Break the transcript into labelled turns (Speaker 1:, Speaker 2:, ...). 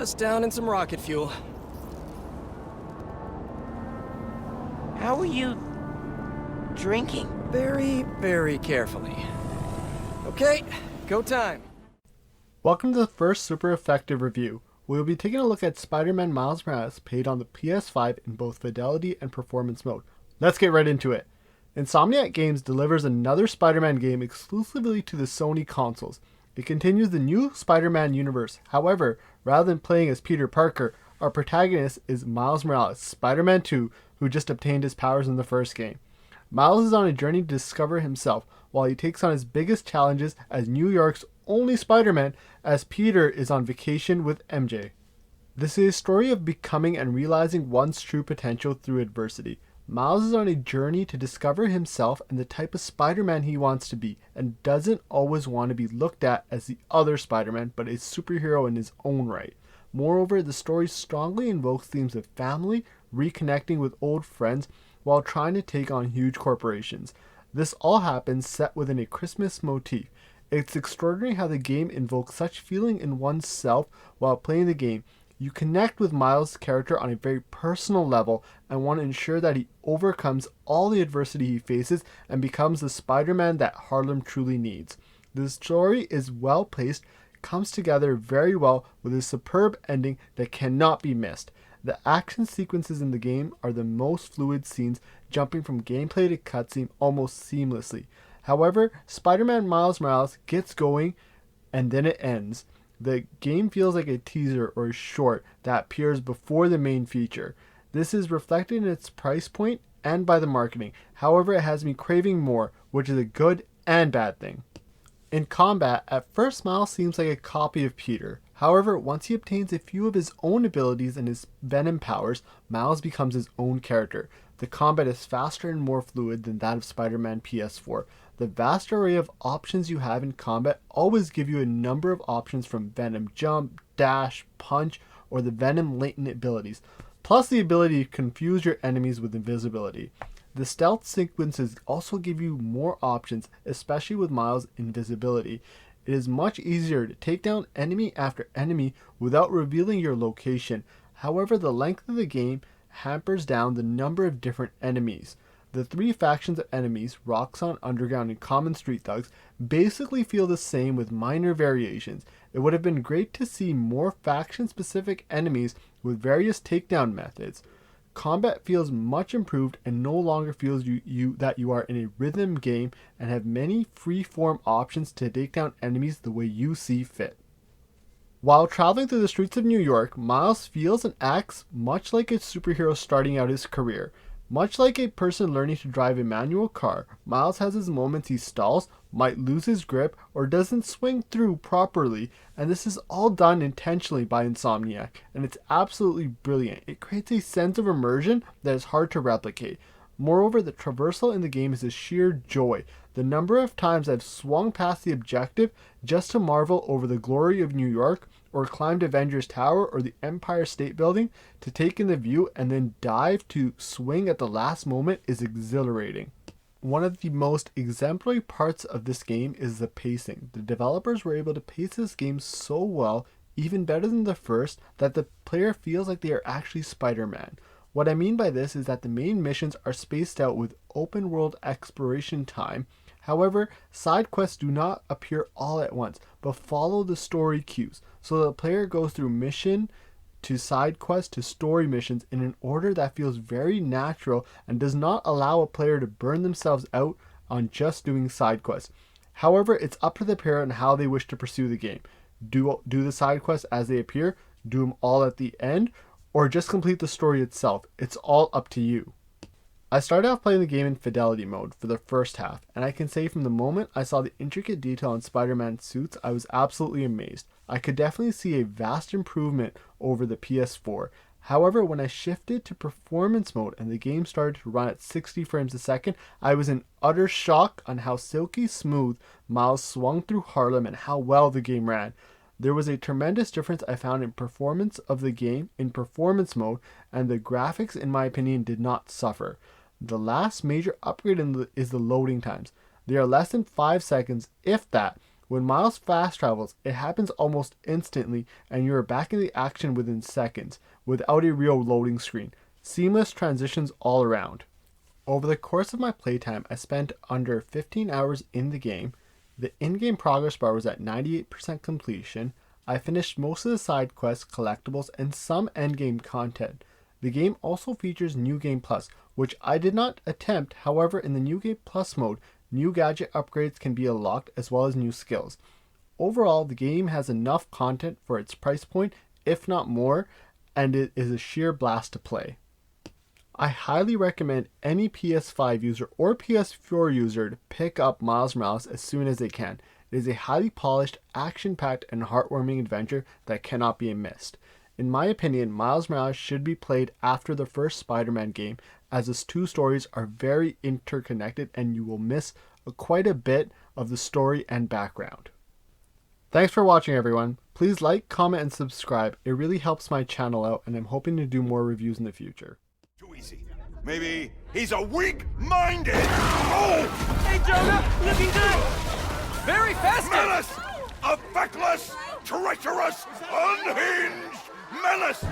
Speaker 1: Just down in some rocket fuel.
Speaker 2: How are you drinking?
Speaker 1: Very, very carefully. Okay, go time.
Speaker 3: Welcome to the first super effective review. We will be taking a look at Spider-Man Miles Morales played on the PS5 in both fidelity and performance mode. Let's get right into it. Insomniac Games delivers another Spider-Man game exclusively to the Sony consoles. It continues the new Spider-Man universe. However, rather than playing as Peter Parker, our protagonist is Miles Morales, Spider-Man 2, who just obtained his powers in the first game. Miles is on a journey to discover himself while he takes on his biggest challenges as New York's only Spider-Man, as Peter is on vacation with MJ. This is a story of becoming and realizing one's true potential through adversity. Miles is on a journey to discover himself and the type of Spider-Man he wants to be, and doesn't always want to be looked at as the other Spider-Man, but a superhero in his own right. Moreover, the story strongly invokes themes of family, reconnecting with old friends, while trying to take on huge corporations. This all happens set within a Christmas motif. It's extraordinary how the game invokes such feeling in oneself while playing the game. You connect with Miles' character on a very personal level and want to ensure that he overcomes all the adversity he faces and becomes the Spider-Man that Harlem truly needs. The story is well placed, comes together very well with a superb ending that cannot be missed. The action sequences in the game are the most fluid scenes, jumping from gameplay to cutscene almost seamlessly. However, Spider-Man Miles Morales gets going and then it ends. The game feels like a teaser or a short that appears before the main feature. This is reflected in its price point and by the marketing. However, it has me craving more, which is a good and bad thing. In combat, at first Miles seems like a copy of Peter. However, once he obtains a few of his own abilities and his Venom powers, Miles becomes his own character. The combat is faster and more fluid than that of Spider-Man PS4. The vast array of options you have in combat always give you a number of options from Venom Jump, Dash, Punch, or the Venom latent abilities, plus the ability to confuse your enemies with invisibility. The stealth sequences also give you more options, especially with Miles' invisibility. It is much easier to take down enemy after enemy without revealing your location. However, the length of the game hampers down the number of different enemies. The three factions of enemies, Roxxon, Underground, and Common Street Thugs, basically feel the same with minor variations. It would have been great to see more faction-specific enemies with various takedown methods. Combat feels much improved and no longer feels that you are in a rhythm game and have many free-form options to take down enemies the way you see fit. While traveling through the streets of New York, Miles feels and acts much like a superhero starting out his career. Much like a person learning to drive a manual car, Miles has his moments he stalls, might lose his grip, or doesn't swing through properly, and this is all done intentionally by Insomniac, and it's absolutely brilliant. It creates a sense of immersion that is hard to replicate. Moreover, the traversal in the game is a sheer joy. The number of times I've swung past the objective just to marvel over the glory of New York, or climbed Avengers Tower or the Empire State Building to take in the view and then dive to swing at the last moment is exhilarating. One of the most exemplary parts of this game is the pacing. The developers were able to pace this game so well, even better than the first, that the player feels like they are actually Spider-Man. What I mean by this is that the main missions are spaced out with open world exploration time. However, side quests do not appear all at once, but follow the story cues. So the player goes through mission to side quest to story missions in an order that feels very natural and does not allow a player to burn themselves out on just doing side quests. However, it's up to the player on how they wish to pursue the game. Do the side quests as they appear, do them all at the end, or just complete the story itself. It's all up to you. I started off playing the game in fidelity mode for the first half, and I can say from the moment I saw the intricate detail on Spider-Man's suits, I was absolutely amazed. I could definitely see a vast improvement over the PS4. However, when I shifted to performance mode and the game started to run at 60 frames a second, I was in utter shock on how silky smooth Miles swung through Harlem and how well the game ran. There was a tremendous difference I found in performance of the game in performance mode, and the graphics, in my opinion, did not suffer. The last major upgrade is the loading times. They are less than 5 seconds, if that, When Miles fast travels, it happens almost instantly and you are back in the action within seconds, without a real loading screen. Seamless transitions all around. Over the course of my playtime, I spent under 15 hours in the game. The in-game progress bar was at 98% completion. I finished most of the side quests, collectibles, and some endgame content. The game also features New Game Plus, which I did not attempt. However, in the New Game Plus mode, new gadget upgrades can be unlocked as well as new skills. Overall, the game has enough content for its price point, if not more, and it is a sheer blast to play. I highly recommend any PS5 user or PS4 user to pick up Miles Morales as soon as they can. It is a highly polished, action-packed, and heartwarming adventure that cannot be missed. In my opinion, Miles Morales should be played after the first Spider-Man game, as the two stories are very interconnected and you will miss quite a bit of the story and background. Thanks for watching, everyone. Please like, comment, and subscribe. It really helps my channel out, and I'm hoping to do more reviews in the future.
Speaker 4: Too easy. Maybe he's a weak-minded. Oh!
Speaker 1: Hey, Jonah! Looking good! Very festive!
Speaker 4: Menace! A feckless, treacherous, unhinged menace!